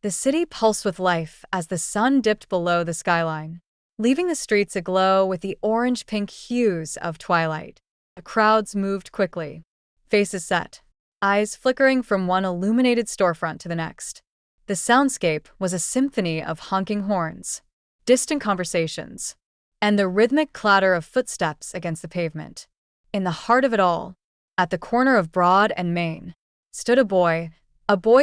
The city pulsed with life as the sun dipped below the skyline, leaving the streets aglow with the orange-pink hues of twilight. The crowds moved quickly, faces set, eyes flickering from one illuminated storefront to the next. The soundscape was a symphony of honking horns, distant conversations, and the rhythmic clatter of footsteps against the pavement. In the heart of it all, at the corner of Broad and Main, stood a boy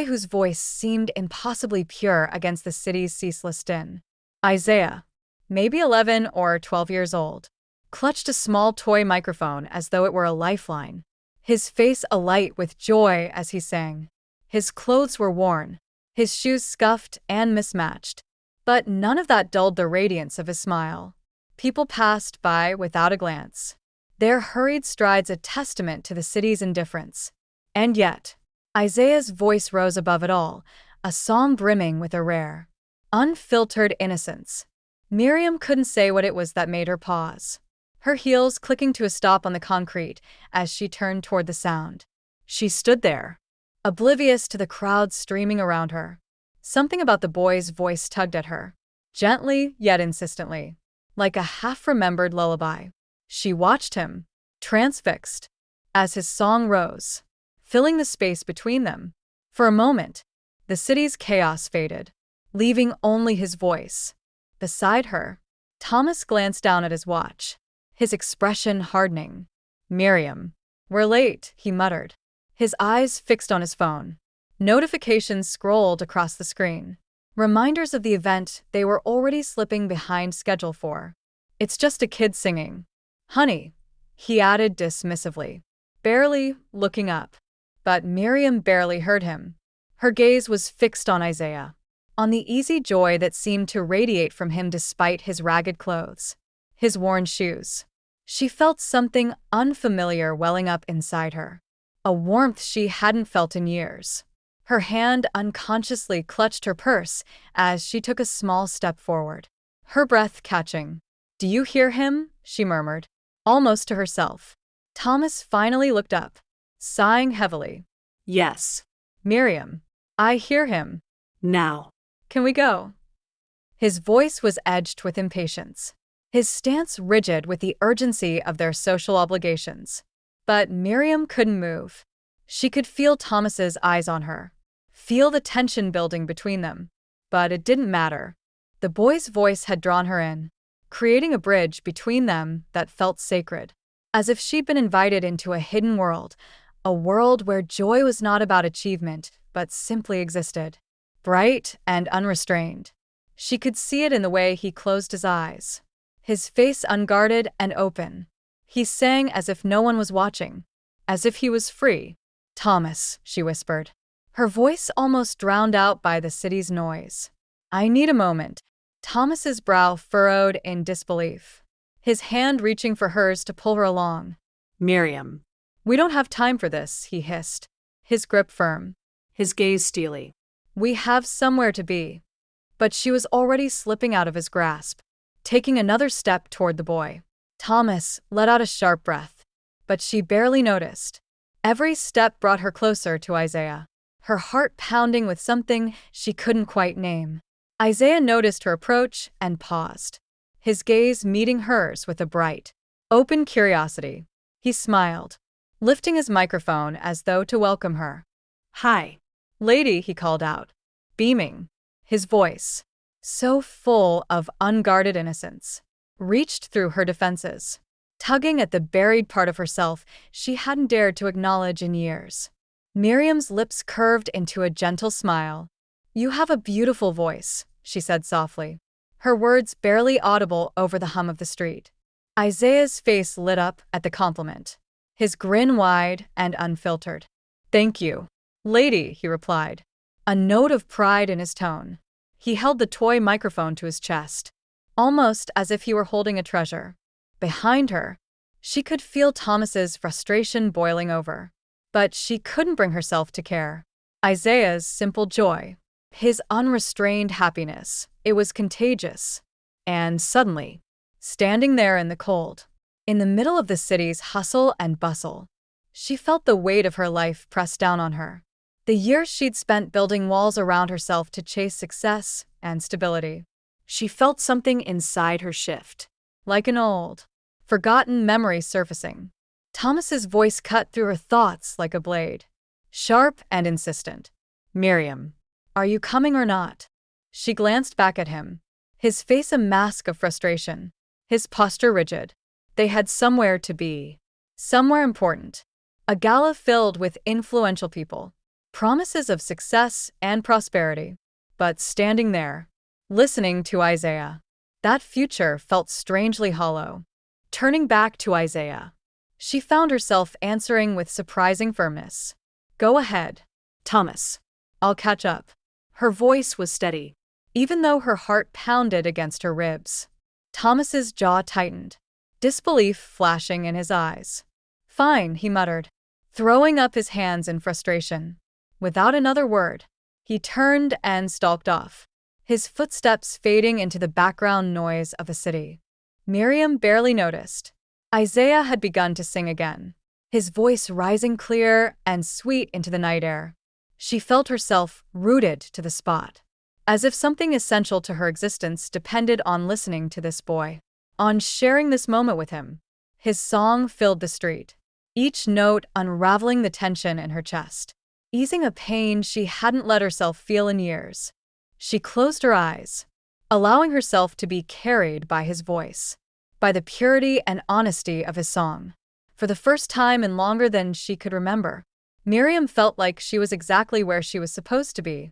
whose voice seemed impossibly pure against the city's ceaseless din. Isaiah, maybe 11 or 12 years old, clutched a small toy microphone as though it were a lifeline, his face alight with joy as he sang. His clothes were worn, his shoes scuffed and mismatched, but none of that dulled the radiance of his smile. People passed by without a glance, their hurried strides a testament to the city's indifference. And yet, Isaiah's voice rose above it all, a song brimming with a rare, unfiltered innocence. Miriam couldn't say what it was that made her pause, her heels clicking to a stop on the concrete as she turned toward the sound. She stood there, oblivious to the crowd streaming around her. Something about the boy's voice tugged at her, gently yet insistently, like a half-remembered lullaby. She watched him, transfixed, as his song rose, filling the space between them. For a moment, the city's chaos faded, leaving only his voice. Beside her, Thomas glanced down at his watch, his expression hardening. "Miriam, we're late," he muttered, his eyes fixed on his phone. Notifications scrolled across the screen, reminders of the event they were already slipping behind schedule for. "It's just a kid singing, honey," he added dismissively, barely looking up. But Miriam barely heard him. Her gaze was fixed on Isaiah, on the easy joy that seemed to radiate from him despite his ragged clothes, his worn shoes. She felt something unfamiliar welling up inside her, a warmth she hadn't felt in years. Her hand unconsciously clutched her purse as she took a small step forward, her breath catching. "Do you hear him?" she murmured, almost to herself. Thomas finally looked up, sighing heavily. "Yes, Miriam, I hear him. Now, can we go?" His voice was edged with impatience, his stance rigid with the urgency of their social obligations. But Miriam couldn't move. She could feel Thomas's eyes on her, feel the tension building between them. But it didn't matter. The boy's voice had drawn her in, creating a bridge between them that felt sacred, as if she'd been invited into a hidden world, a world where joy was not about achievement, but simply existed, bright and unrestrained. She could see it in the way he closed his eyes, his face unguarded and open. He sang as if no one was watching, as if he was free. "Thomas," she whispered, her voice almost drowned out by the city's noise. "I need a moment." Thomas's brow furrowed in disbelief, his hand reaching for hers to pull her along. "Miriam, we don't have time for this," he hissed, his grip firm, his gaze steely. "We have somewhere to be." But she was already slipping out of his grasp, taking another step toward the boy. Thomas let out a sharp breath, but she barely noticed. Every step brought her closer to Isaiah, her heart pounding with something she couldn't quite name. Isaiah noticed her approach and paused, his gaze meeting hers with a bright, open curiosity. He smiled, lifting his microphone as though to welcome her. "Hi, lady," he called out, beaming. His voice, so full of unguarded innocence, reached through her defenses, tugging at the buried part of herself she hadn't dared to acknowledge in years. Miriam's lips curved into a gentle smile. "You have a beautiful voice," she said softly, her words barely audible over the hum of the street. Isaiah's face lit up at the compliment, his grin wide and unfiltered. "Thank you, lady," he replied, a note of pride in his tone. He held the toy microphone to his chest, almost as if he were holding a treasure. Behind her, she could feel Thomas's frustration boiling over, but she couldn't bring herself to care. Isaiah's simple joy, his unrestrained happiness, it was contagious. And suddenly, standing there in the cold, in the middle of the city's hustle and bustle, she felt the weight of her life pressed down on her. The years she'd spent building walls around herself to chase success and stability. She felt something inside her shift, like an old, forgotten memory surfacing. Thomas's voice cut through her thoughts like a blade, sharp and insistent. "Miriam, are you coming or not?" She glanced back at him, his face a mask of frustration, his posture rigid. They had somewhere to be, somewhere important. A gala filled with influential people, promises of success and prosperity. But standing there, listening to Isaiah, that future felt strangely hollow. Turning back to Isaiah, she found herself answering with surprising firmness. "Go ahead, Thomas. I'll catch up." Her voice was steady, even though her heart pounded against her ribs. Thomas's jaw tightened, disbelief flashing in his eyes. "Fine," he muttered, throwing up his hands in frustration. Without another word, he turned and stalked off, his footsteps fading into the background noise of a city. Miriam barely noticed. Isaiah had begun to sing again, his voice rising clear and sweet into the night air. She felt herself rooted to the spot, as if something essential to her existence depended on listening to this boy, on sharing this moment with him. His song filled the street, each note unraveling the tension in her chest, easing a pain she hadn't let herself feel in years. She closed her eyes, allowing herself to be carried by his voice, by the purity and honesty of his song. For the first time in longer than she could remember, Miriam felt like she was exactly where she was supposed to be.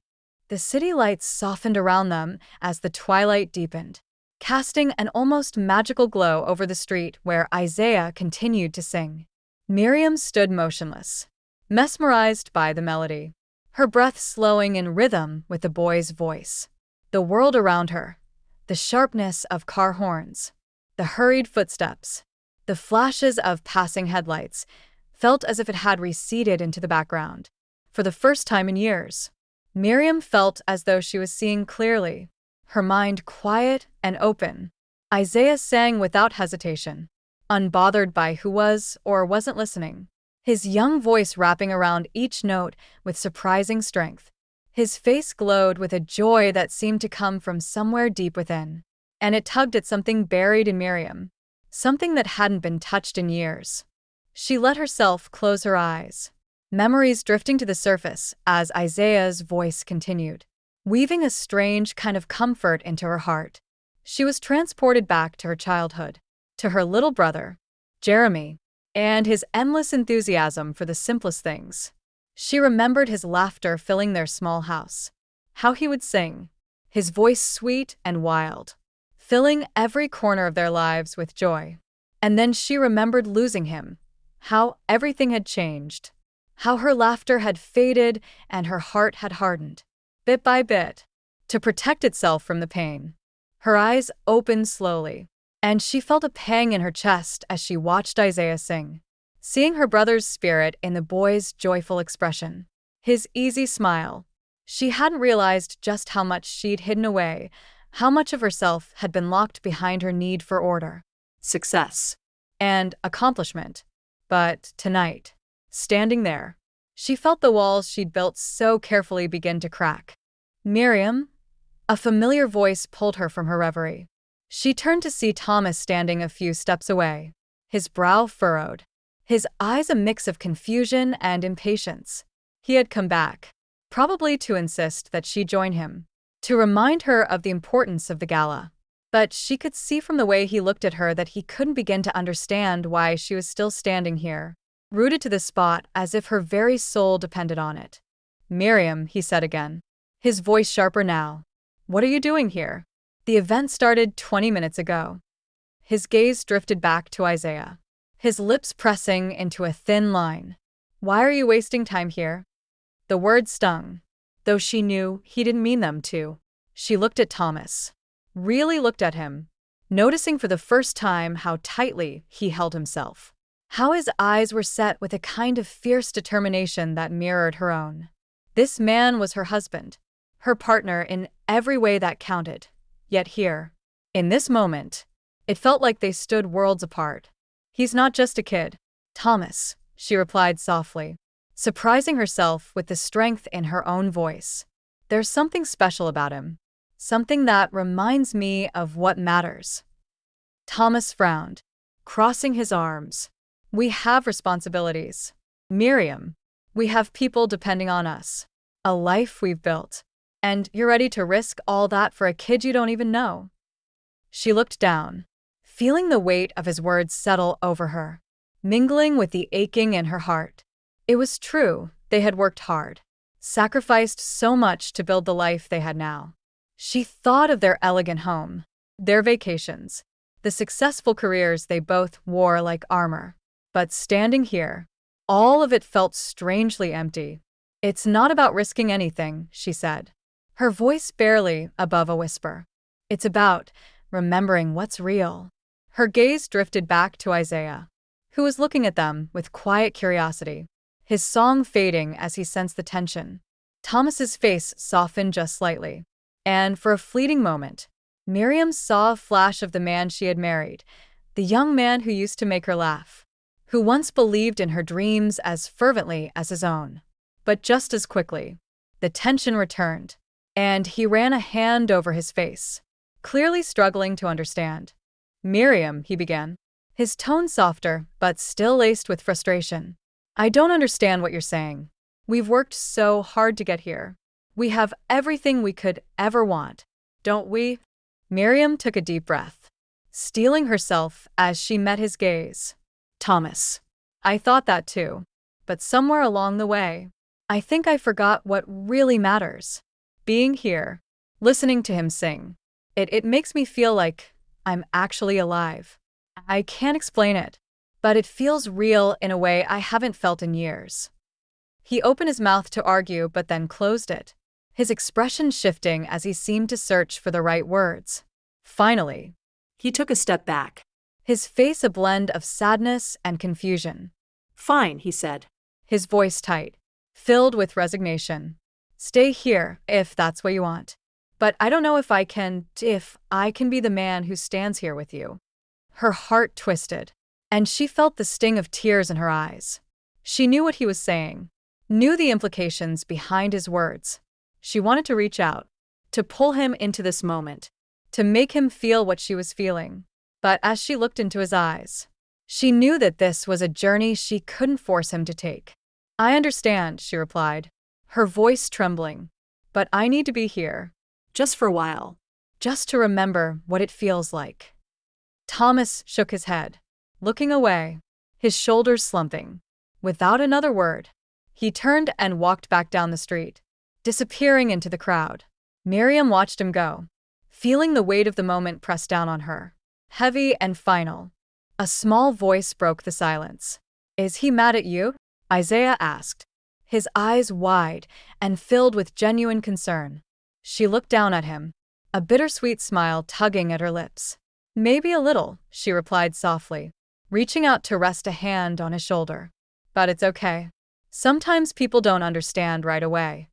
The city lights softened around them as the twilight deepened, casting an almost magical glow over the street where Isaiah continued to sing. Miriam stood motionless, mesmerized by the melody, her breath slowing in rhythm with the boy's voice. The world around her, the sharpness of car horns, the hurried footsteps, the flashes of passing headlights, felt as if it had receded into the background. For the first time in years, Miriam felt as though she was seeing clearly, her mind quiet and open. Isaiah sang without hesitation, unbothered by who was or wasn't listening, his young voice wrapping around each note with surprising strength. His face glowed with a joy that seemed to come from somewhere deep within, and it tugged at something buried in Miriam, something that hadn't been touched in years. She let herself close her eyes, memories drifting to the surface as Isaiah's voice continued, weaving a strange kind of comfort into her heart. She was transported back to her childhood, to her little brother, Jeremy, and his endless enthusiasm for the simplest things. She remembered his laughter filling their small house, how he would sing, his voice sweet and wild, filling every corner of their lives with joy. And then she remembered losing him, how everything had changed, how her laughter had faded and her heart had hardened, bit by bit, to protect itself from the pain. Her eyes opened slowly, and she felt a pang in her chest as she watched Isaiah sing, seeing her brother's spirit in the boy's joyful expression, his easy smile. She hadn't realized just how much she'd hidden away, how much of herself had been locked behind her need for order, success, and accomplishment. But tonight, standing there, she felt the walls she'd built so carefully begin to crack. "Miriam?" A familiar voice pulled her from her reverie. She turned to see Thomas standing a few steps away, his brow furrowed, his eyes a mix of confusion and impatience. He had come back, probably to insist that she join him, to remind her of the importance of the gala. But she could see from the way he looked at her that he couldn't begin to understand why she was still standing here, rooted to the spot as if her very soul depended on it. "Miriam," he said again, his voice sharper now. "What are you doing here? The event started 20 minutes ago." His gaze drifted back to Isaiah, his lips pressing into a thin line. "Why are you wasting time here?" The words stung, though she knew he didn't mean them to. She looked at Thomas, really looked at him, noticing for the first time how tightly he held himself, how his eyes were set with a kind of fierce determination that mirrored her own. This man was her husband, her partner in every way that counted. Yet here, in this moment, it felt like they stood worlds apart. "He's not just a kid, Thomas," she replied softly, surprising herself with the strength in her own voice. There's something special about him. Something that reminds me of what matters. Thomas frowned, crossing his arms. We have responsibilities. Miriam, we have people depending on us. A life we've built. And you're ready to risk all that for a kid you don't even know. She looked down, feeling the weight of his words settle over her, mingling with the aching in her heart. It was true, they had worked hard, sacrificed so much to build the life they had now. She thought of their elegant home, their vacations, the successful careers they both wore like armor. But standing here, all of it felt strangely empty. It's not about risking anything, she said, her voice barely above a whisper. It's about remembering what's real. Her gaze drifted back to Isaiah, who was looking at them with quiet curiosity, his song fading as he sensed the tension. Thomas's face softened just slightly, and for a fleeting moment, Miriam saw a flash of the man she had married, the young man who used to make her laugh, who once believed in her dreams as fervently as his own. But just as quickly, the tension returned, and he ran a hand over his face, clearly struggling to understand. Miriam, he began, his tone softer but still laced with frustration. I don't understand what you're saying. We've worked so hard to get here. We have everything we could ever want, don't we? Miriam took a deep breath, steeling herself as she met his gaze. Thomas, I thought that too, but somewhere along the way, I think I forgot what really matters. Being here, listening to him sing. It makes me feel like I'm actually alive. I can't explain it, but it feels real in a way I haven't felt in years. He opened his mouth to argue but then closed it, his expression shifting as he seemed to search for the right words. Finally, he took a step back, his face a blend of sadness and confusion. Fine, he said, his voice tight, filled with resignation. Stay here, if that's what you want. But I don't know if I can be the man who stands here with you. Her heart twisted, and she felt the sting of tears in her eyes. She knew what he was saying, knew the implications behind his words. She wanted to reach out, to pull him into this moment, to make him feel what she was feeling. But as she looked into his eyes, she knew that this was a journey she couldn't force him to take. I understand, she replied, her voice trembling. But I need to be here. Just for a while. Just to remember what it feels like. Thomas shook his head, looking away, his shoulders slumping. Without another word, he turned and walked back down the street, disappearing into the crowd. Miriam watched him go, feeling the weight of the moment press down on her, heavy and final. A small voice broke the silence. Is he mad at you? Isaiah asked, his eyes wide and filled with genuine concern. She looked down at him, a bittersweet smile tugging at her lips. Maybe a little, she replied softly, reaching out to rest a hand on his shoulder. But it's okay. Sometimes people don't understand right away.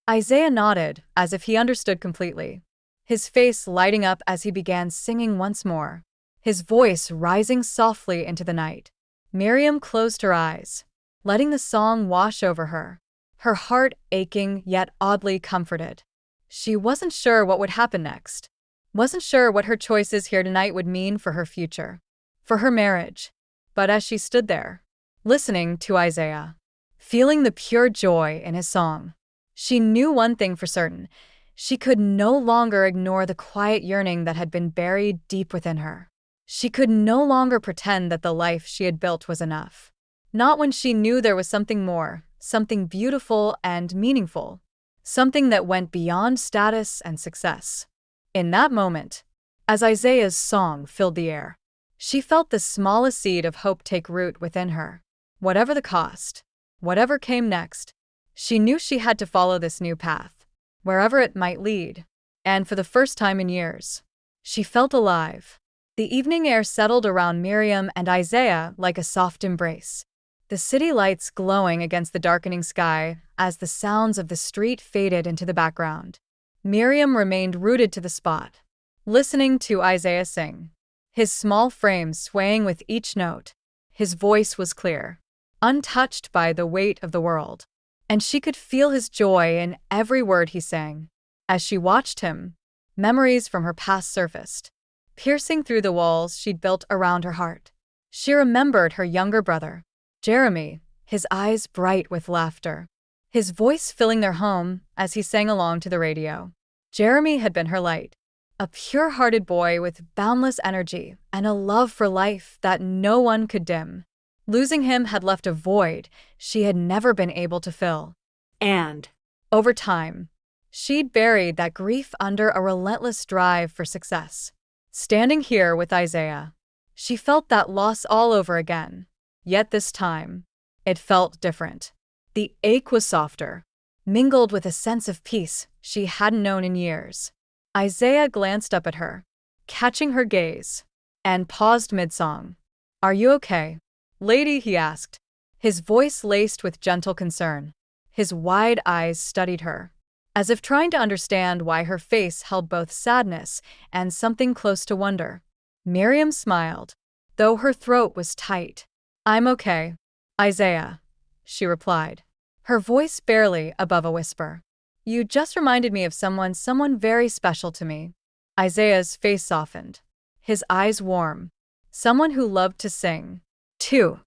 Isaiah nodded, as if he understood completely, his face lighting up as he began singing once more, his voice rising softly into the night. Miriam closed her eyes, letting the song wash over her, her heart aching yet oddly comforted. She wasn't sure what would happen next, wasn't sure what her choices here tonight would mean for her future, for her marriage. But as she stood there, listening to Isaiah, feeling the pure joy in his song, she knew one thing for certain. She could no longer ignore the quiet yearning that had been buried deep within her. She could no longer pretend that the life she had built was enough. Not when she knew there was something more, something beautiful and meaningful, something that went beyond status and success. In that moment, as Isaiah's song filled the air, she felt the smallest seed of hope take root within her. Whatever the cost, whatever came next, she knew she had to follow this new path, wherever it might lead. And for the first time in years, she felt alive. The evening air settled around Miriam and Isaiah like a soft embrace, the city lights glowing against the darkening sky as the sounds of the street faded into the background. Miriam remained rooted to the spot, listening to Isaiah sing, his small frame swaying with each note. His voice was clear, untouched by the weight of the world. And she could feel his joy in every word he sang. As she watched him, memories from her past surfaced, piercing through the walls she'd built around her heart. She remembered her younger brother, Jeremy, his eyes bright with laughter, his voice filling their home as he sang along to the radio. Jeremy had been her light, a pure-hearted boy with boundless energy and a love for life that no one could dim. Losing him had left a void she had never been able to fill. And Over time, she'd buried that grief under a relentless drive for success. Standing here with Isaiah, she felt that loss all over again. Yet this time, it felt different. The ache was softer, mingled with a sense of peace she hadn't known in years. Isaiah glanced up at her, catching her gaze, and paused mid-song. "Are you okay, lady?" he asked, his voice laced with gentle concern. His wide eyes studied her, as if trying to understand why her face held both sadness and something close to wonder. Miriam smiled, though her throat was tight. "I'm okay, Isaiah," she replied, her voice barely above a whisper. "You just reminded me of someone very special to me." Isaiah's face softened, his eyes warm. "Someone who loved to sing, too."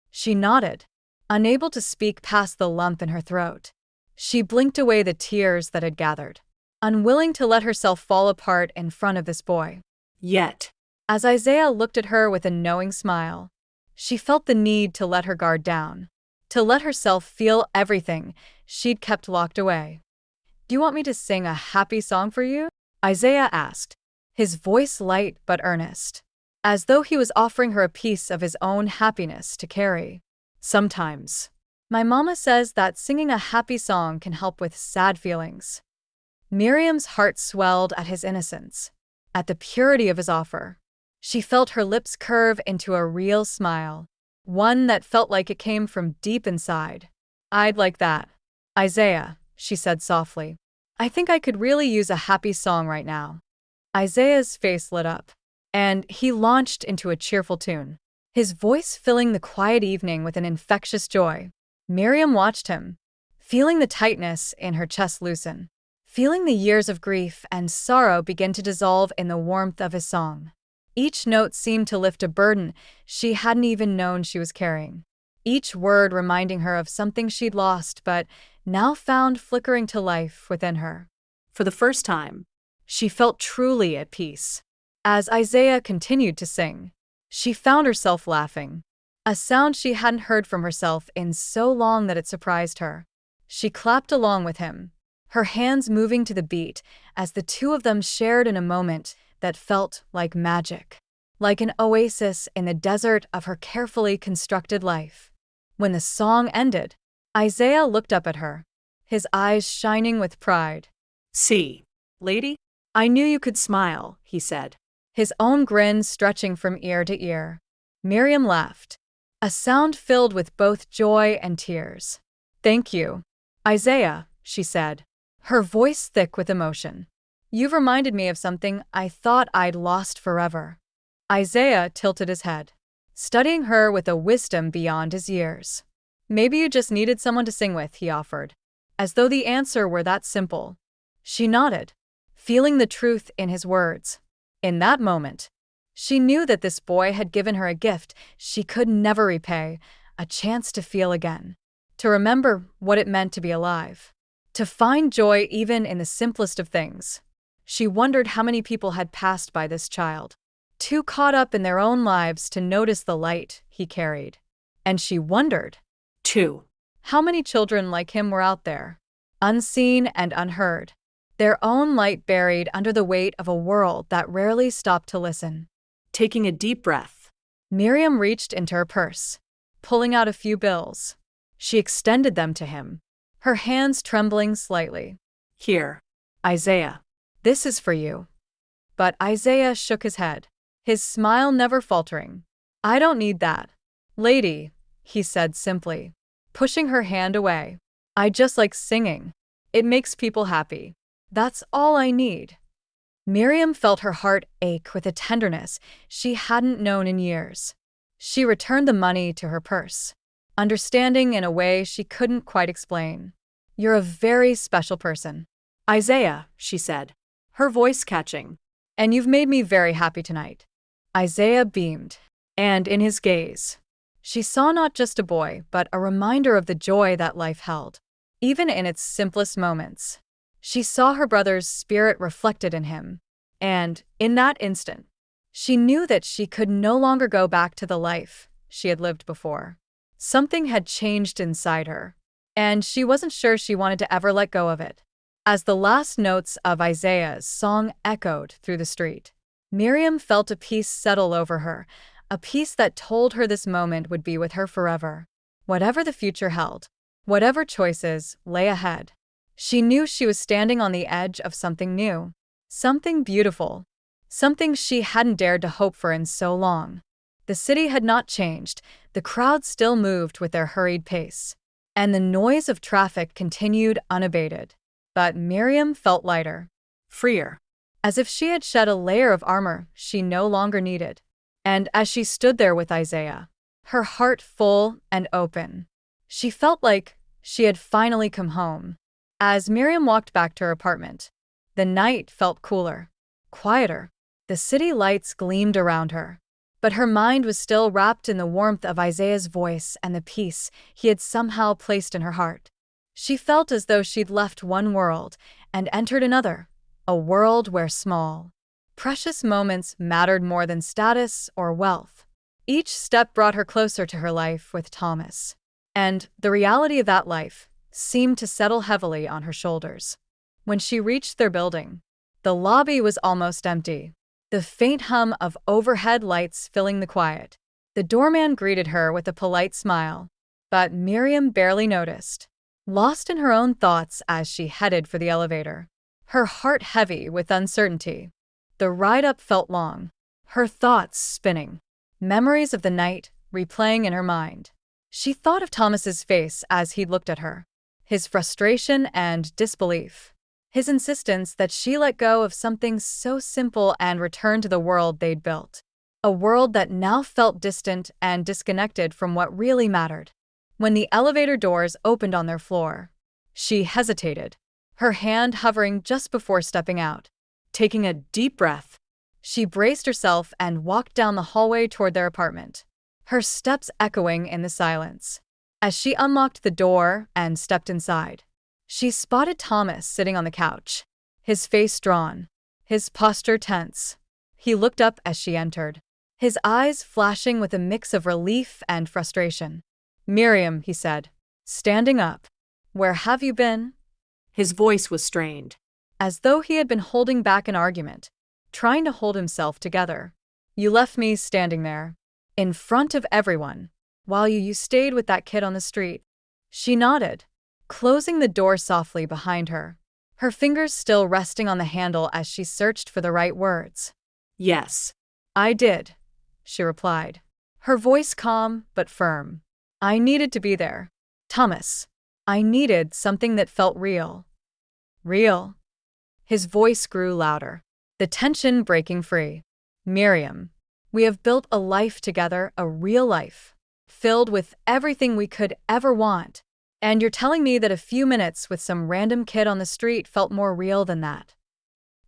She nodded, unable to speak past the lump in her throat. She blinked away the tears that had gathered, unwilling to let herself fall apart in front of this boy. yet, As Isaiah looked at her with a knowing smile, she felt the need to let her guard down, to let herself feel everything she'd kept locked away. "Do you want me to sing a happy song for you?" Isaiah asked, his voice light but earnest, as though he was offering her a piece of his own happiness to carry. "Sometimes. My mama says that singing a happy song can help with sad feelings." Miriam's heart swelled at his innocence, at the purity of his offer. She felt her lips curve into a real smile, one that felt like it came from deep inside. "I'd like that, Isaiah," she said softly. "I think I could really use a happy song right now." Isaiah's face lit up, and he launched into a cheerful tune, his voice filling the quiet evening with an infectious joy. Miriam watched him, feeling the tightness in her chest loosen, feeling the years of grief and sorrow begin to dissolve in the warmth of his song. Each note seemed to lift a burden she hadn't even known she was carrying, each word reminding her of something she'd lost but now found flickering to life within her. for the first time, She felt truly at peace. As Isaiah continued to sing, she found herself laughing, a sound she hadn't heard from herself in so long that it surprised her. She clapped along with him, her hands moving to the beat as the two of them shared in a moment that felt like magic, like an oasis in the desert of her carefully constructed life. When the song ended, Isaiah looked up at her, his eyes shining with pride. "See, lady, I knew you could smile," he said. His own grin stretching from ear to ear. Miriam laughed, a sound filled with both joy and tears. "Thank you, Isaiah," she said, her voice thick with emotion. "You've reminded me of something I thought I'd lost forever." Isaiah tilted his head, studying her with a wisdom beyond his years. "Maybe you just needed someone to sing with," he offered, as though the answer were that simple. She nodded, feeling the truth in his words. In that moment, she knew that this boy had given her a gift she could never repay, a chance to feel again, to remember what it meant to be alive, to find joy even in the simplest of things. She wondered how many people had passed by this child, too caught up in their own lives to notice the light he carried. And she wondered, 2. how many children like him were out there, unseen and unheard, their own light buried under the weight of a world that rarely stopped to listen. Taking a deep breath, Miriam reached into her purse, pulling out a few bills. She extended them to him, her hands trembling slightly. "Here, "Isaiah, this is for you." But Isaiah shook his head, his smile never faltering. "I don't need that, lady," he said simply, pushing her hand away. "I just like singing. It makes people happy. That's all I need." Miriam felt her heart ache with a tenderness she hadn't known in years. She returned the money to her purse, understanding in a way she couldn't quite explain. "You're a very special person." Isaiah, she said, her voice catching. "And you've made me very happy tonight." Isaiah beamed, and in his gaze, she saw not just a boy, but a reminder of the joy that life held. Even in its simplest moments, she saw her brother's spirit reflected in him, and, in that instant, she knew that she could no longer go back to the life she had lived before. Something had changed inside her, and she wasn't sure she wanted to ever let go of it. As the last notes of Isaiah's song echoed through the street, Miriam felt a peace settle over her, a peace that told her this moment would be with her forever. Whatever the future held, whatever choices lay ahead, she knew she was standing on the edge of something new, something beautiful, something she hadn't dared to hope for in so long. The city had not changed, the crowd still moved with their hurried pace, and the noise of traffic continued unabated. But Miriam felt lighter, Freer. as if she had shed a layer of armor she no longer needed. And as she stood there with Isaiah, her heart full and open, she felt like she had finally come home. As Miriam walked back to her apartment, the night felt cooler, quieter. The city lights gleamed around her, but her mind was still wrapped in the warmth of Isaiah's voice and the peace he had somehow placed in her heart. She felt as though she'd left one world and entered another, a world where small, precious moments mattered more than status or wealth. Each step brought her closer to her life with Thomas, and the reality of that life seemed to settle heavily on her shoulders. When she reached their building, the lobby was almost empty, the faint hum of overhead lights filling the quiet. The doorman greeted her with a polite smile, but Miriam barely noticed, lost in her own thoughts as she headed for the elevator, her heart heavy with uncertainty. The ride up felt long, her thoughts spinning, memories of the night replaying in her mind. She thought of Thomas's face as he looked at her, his frustration and disbelief, his insistence that she let go of something so simple and return to the world they'd built, a world that now felt distant and disconnected from what really mattered. When the elevator doors opened on their floor, she hesitated, her hand hovering just before stepping out. Taking a deep breath, she braced herself and walked down the hallway toward their apartment, her steps echoing in the silence. As she unlocked the door and stepped inside, she spotted Thomas sitting on the couch, his face drawn, his posture tense. He looked up as she entered, his eyes flashing with a mix of relief and frustration. "Miriam," he said, standing up, "where have you been?" His voice was strained, as though he had been holding back an argument, trying to hold himself together. "You left me standing there, in front of everyone, while you stayed with that kid on the street." She nodded, closing the door softly behind her, her fingers still resting on the handle as she searched for the right words. "Yes, "I did," she replied, her voice calm but firm. "I needed to be there, Thomas. I needed something that felt real." "Real?" His voice grew louder, the tension breaking free. "Miriam, we have built a life together, a real life, filled with everything we could ever want. And you're telling me that a few minutes with some random kid on the street felt more real than that?"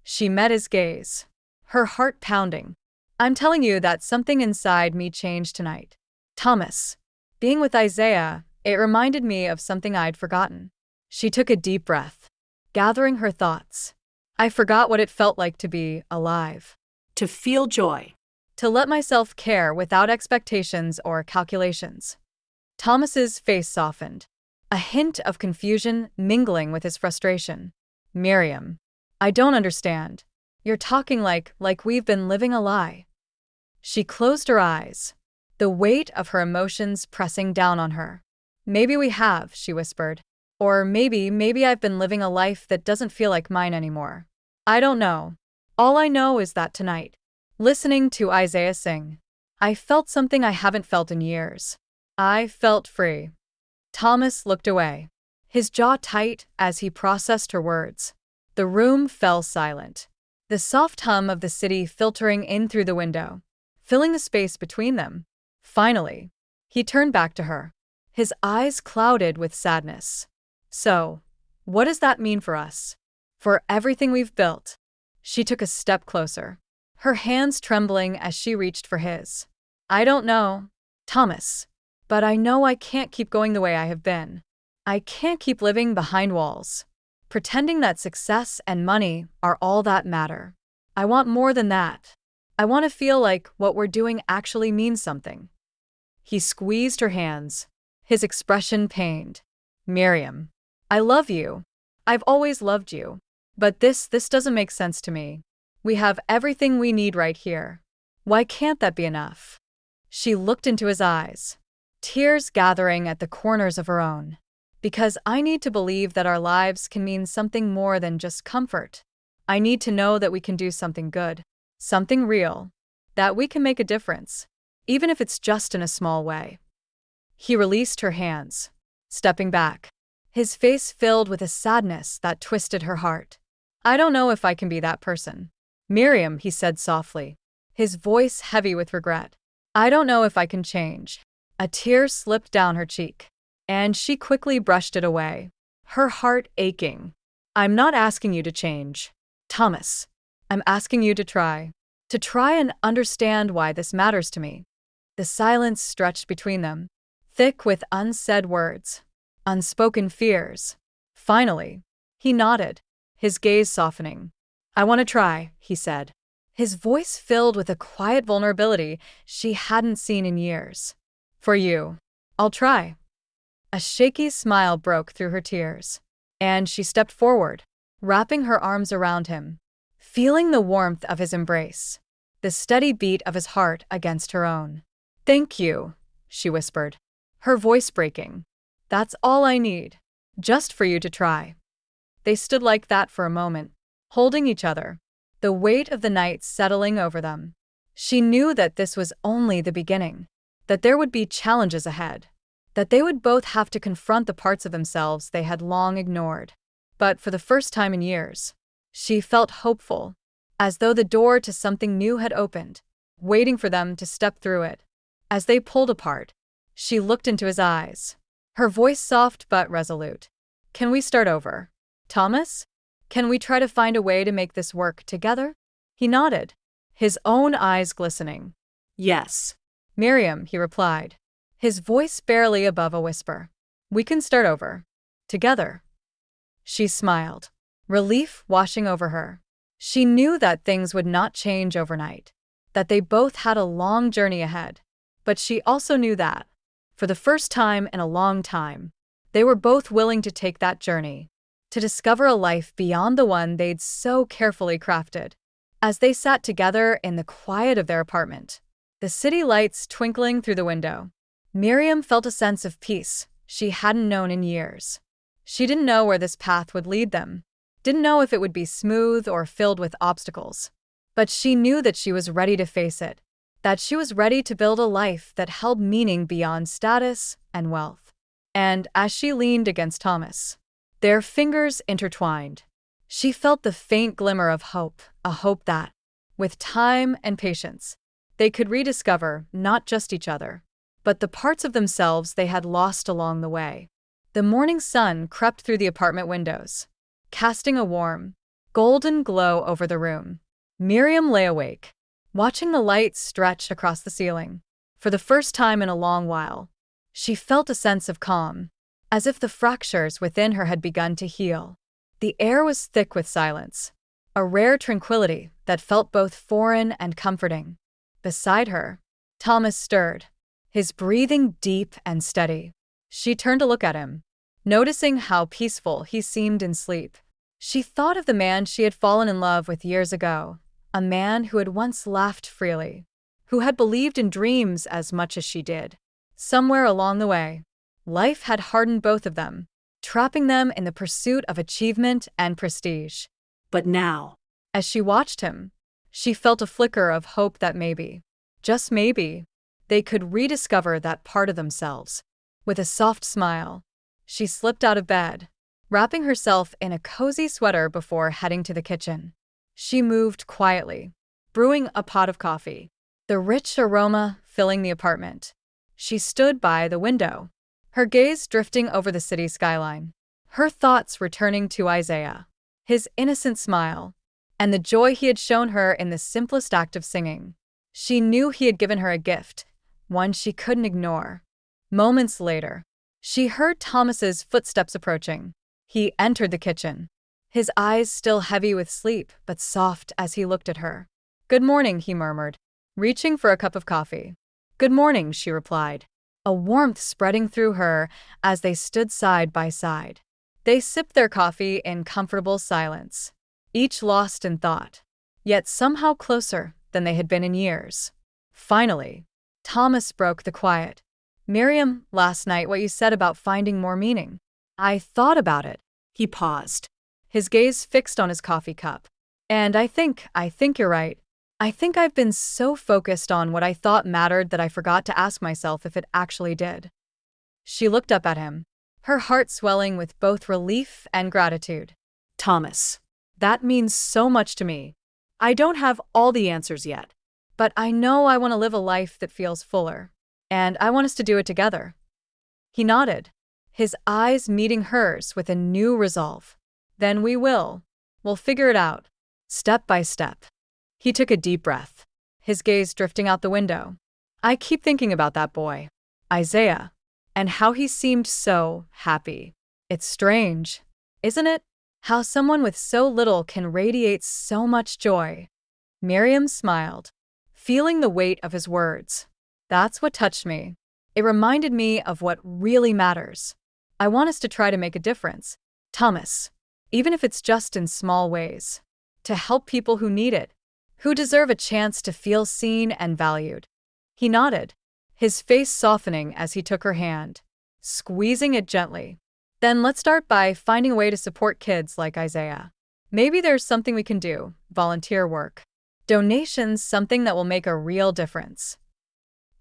She met his gaze, her heart pounding. "I'm telling you that something inside me changed tonight, Thomas. Being with Isaiah, it reminded me of something I'd forgotten." She took a deep breath, gathering her thoughts. "I forgot what it felt like to be alive. to feel joy." To let myself care without expectations or calculations." Thomas's face softened, a hint of confusion mingling with his frustration. "Miriam, I don't understand. You're talking like we've been living a lie." She closed her eyes, the weight of her emotions pressing down on her. "Maybe we have," she whispered. "Or maybe I've been living a life that doesn't feel like mine anymore. I don't know. All I know is that tonight, listening to Isaiah sing, I felt something I haven't felt in years. I felt free." Thomas looked away, his jaw tight as he processed her words. The room fell silent, the soft hum of the city filtering in through the window, filling the space between them. Finally, he turned back to her, His eyes clouded with sadness. So, what does that mean for us? For everything we've built? She took a step closer, her hands trembling as she reached for his. I don't know, Thomas. But I know I can't keep going the way I have been. I can't keep living behind walls, pretending that success and money are all that matter. I want more than that. I want to feel like what we're doing actually means something. He squeezed her hands, his expression pained. Miriam, I love you. I've always loved you. But this doesn't make sense to me. We have everything we need right here. Why can't that be enough? She looked into his eyes, tears gathering at the corners of her own. Because I need to believe that our lives can mean something more than just comfort. I need to know that we can do something good, something real, that we can make a difference, even if it's just in a small way. He released her hands, stepping back, his face filled with a sadness that twisted her heart. I don't know if I can be that person. Miriam, he said softly, his voice heavy with regret. I don't know if I can change. A tear slipped down her cheek, and she quickly brushed it away, her heart aching. I'm not asking you to change, Thomas. I'm asking you to try and understand why this matters to me. The silence stretched between them, thick with unsaid words, unspoken fears. Finally, he nodded, his gaze softening. I want to try, he said, his voice filled with a quiet vulnerability she hadn't seen in years. For you, I'll try. A shaky smile broke through her tears, and she stepped forward, wrapping her arms around him, feeling the warmth of his embrace, the steady beat of his heart against her own. Thank you, she whispered, her voice breaking. That's all I need, just for you to try. They stood like that for a moment, holding each other, the weight of the night settling over them. She knew that this was only the beginning, that there would be challenges ahead, that they would both have to confront the parts of themselves they had long ignored. But for the first time in years, she felt hopeful, as though the door to something new had opened, waiting for them to step through it. As they pulled apart, she looked into his eyes, her voice soft but resolute. Can we start over, Thomas? Can we try to find a way to make this work together? He nodded, his own eyes glistening. Yes. Miriam, he replied, his voice barely above a whisper. We can start over. Together. She smiled, relief washing over her. She knew that things would not change overnight, that they both had a long journey ahead. But she also knew that, for the first time in a long time, they were both willing to take that journey, to discover a life beyond the one they'd so carefully crafted. As they sat together in the quiet of their apartment, the city lights twinkling through the window, Miriam felt a sense of peace she hadn't known in years. She didn't know where this path would lead them, didn't know if it would be smooth or filled with obstacles. But she knew that she was ready to face it, that she was ready to build a life that held meaning beyond status and wealth. And as she leaned against Thomas, their fingers intertwined, she felt the faint glimmer of hope, a hope that, with time and patience, they could rediscover not just each other, but the parts of themselves they had lost along the way. The morning sun crept through the apartment windows, casting a warm, golden glow over the room. Miriam lay awake, watching the light stretch across the ceiling. For the first time in a long while, she felt a sense of calm, as if the fractures within her had begun to heal. The air was thick with silence, a rare tranquility that felt both foreign and comforting. Beside her, Thomas stirred, his breathing deep and steady. She turned to look at him, noticing how peaceful he seemed in sleep. She thought of the man she had fallen in love with years ago, a man who had once laughed freely, who had believed in dreams as much as she did. Somewhere along the way, life had hardened both of them, trapping them in the pursuit of achievement and prestige. But now, as she watched him, she felt a flicker of hope that maybe, just maybe, they could rediscover that part of themselves. With a soft smile, she slipped out of bed, wrapping herself in a cozy sweater before heading to the kitchen. She moved quietly, brewing a pot of coffee, the rich aroma filling the apartment. She stood by the window, her gaze drifting over the city skyline, her thoughts returning to Isaiah, his innocent smile, and the joy he had shown her in the simplest act of singing. She knew he had given her a gift, one she couldn't ignore. Moments later, she heard Thomas's footsteps approaching. He entered the kitchen, his eyes still heavy with sleep but soft as he looked at her. "Good morning," he murmured, reaching for a cup of coffee. "Good morning," she replied, a warmth spreading through her as they stood side by side. They sipped their coffee in comfortable silence, each lost in thought, yet somehow closer than they had been in years. Finally, Thomas broke the quiet. "Miriam, last night what you said about finding more meaning. I thought about it." He paused. His gaze fixed on his coffee cup. "And I think you're right. I think I've been so focused on what I thought mattered that I forgot to ask myself if it actually did." She looked up at him, her heart swelling with both relief and gratitude. "Thomas, that means so much to me. I don't have all the answers yet, But I know I want to live a life that feels fuller. And I want us to do it together." He nodded, his eyes meeting hers with a new resolve. "Then we will. We'll figure it out, step by step." He took a deep breath, his gaze drifting out the window. "I keep thinking about that boy, Isaiah, and how he seemed so happy. It's strange, isn't it? How someone with so little can radiate so much joy." Miriam smiled, feeling the weight of his words. "That's what touched me. It reminded me of what really matters. I want us to try to make a difference, Thomas, even if it's just in small ways, to help people who need it, who deserve a chance to feel seen and valued." He nodded, his face softening as he took her hand, squeezing it gently. "Then let's start by finding a way to support kids like Isaiah. Maybe there's something we can do, volunteer work, donations, something that will make a real difference."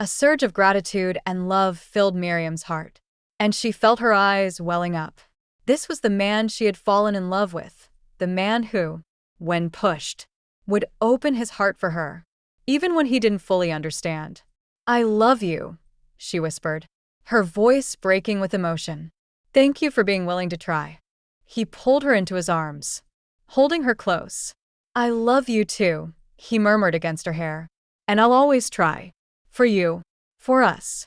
A surge of gratitude and love filled Miriam's heart, and she felt her eyes welling up. This was the man she had fallen in love with, the man who, when pushed, would open his heart for her, even when he didn't fully understand. "I love you," she whispered, her voice breaking with emotion. "Thank you for being willing to try." He pulled her into his arms, holding her close. "I love you too," he murmured against her hair. "And I'll always try. For you. For us."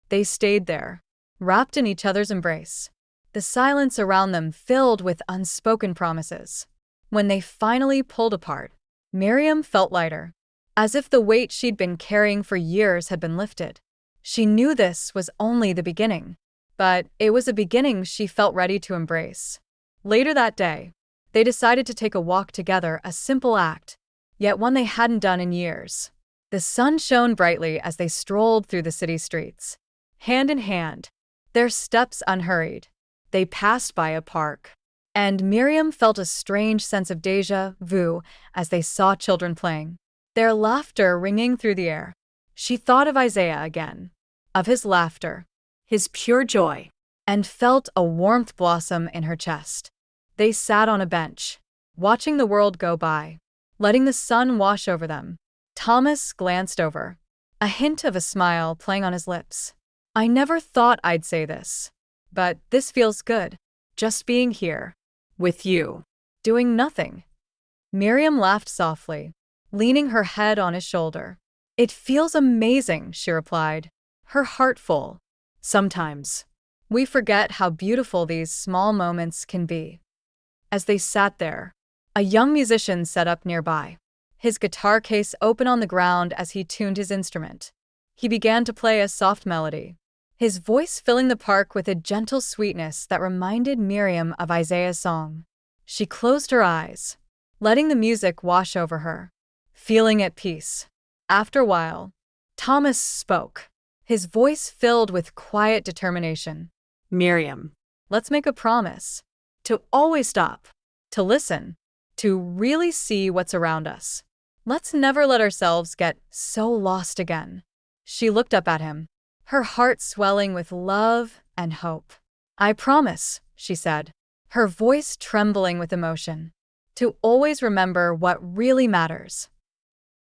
They stayed there, wrapped in each other's embrace, the silence around them filled with unspoken promises. When they finally pulled apart, Miriam felt lighter, as if the weight she'd been carrying for years had been lifted. She knew this was only the beginning, but it was a beginning she felt ready to embrace. Later that day, they decided to take a walk together, a simple act, yet one they hadn't done in years. The sun shone brightly as they strolled through the city streets. Hand in hand, their steps unhurried, they passed by a park. And Miriam felt a strange sense of déjà vu as they saw children playing, their laughter ringing through the air. She thought of Isaiah again, of his laughter, his pure joy, and felt a warmth blossom in her chest. They sat on a bench, watching the world go by, letting the sun wash over them. Thomas glanced over, a hint of a smile playing on his lips. "I never thought I'd say this, but this feels good, just being here, with you, doing nothing." Miriam laughed softly, leaning her head on his shoulder. "It feels amazing," she replied, her heart full. Sometimes, we forget how beautiful these small moments can be. As they sat there, a young musician sat up nearby, his guitar case open on the ground as he tuned his instrument. He began to play a soft melody, his voice filling the park with a gentle sweetness that reminded Miriam of Isaiah's song. She closed her eyes, letting the music wash over her, feeling at peace. After a while, Thomas spoke, his voice filled with quiet determination. "Miriam, Let's make a promise to always stop, to listen, to really see what's around us. Let's never let ourselves get so lost again." She looked up at him, her heart swelling with love and hope. "I promise," she said, her voice trembling with emotion, "to always remember what really matters."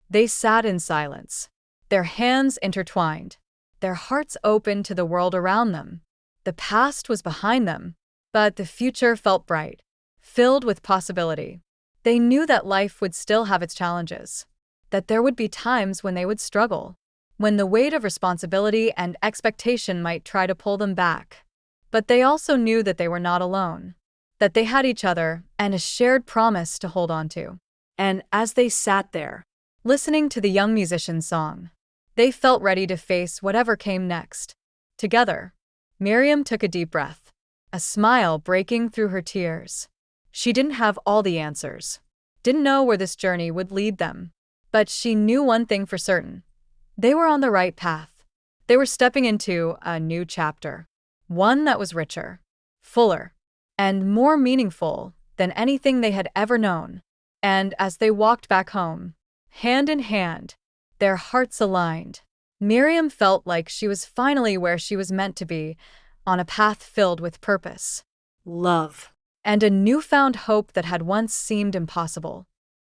They sat in silence, their hands intertwined, their hearts open to the world around them. The past was behind them, but the future felt bright, filled with possibility. They knew that life would still have its challenges, that there would be times when they would struggle, when the weight of responsibility and expectation might try to pull them back. But they also knew that they were not alone, that they had each other and a shared promise to hold on to. And as they sat there, Listening to the young musician's song, they felt ready to face whatever came next. Together, Miriam took a deep breath, a smile breaking through her tears. She didn't have all the answers, didn't know where this journey would lead them, but she knew one thing for certain. They were on the right path. They were stepping into a new chapter, one that was richer, fuller, and more meaningful than anything they had ever known. And as they walked back home, hand in hand, their hearts aligned, Miriam felt like she was finally where she was meant to be, on a path filled with purpose, love, and a newfound hope that had once seemed impossible.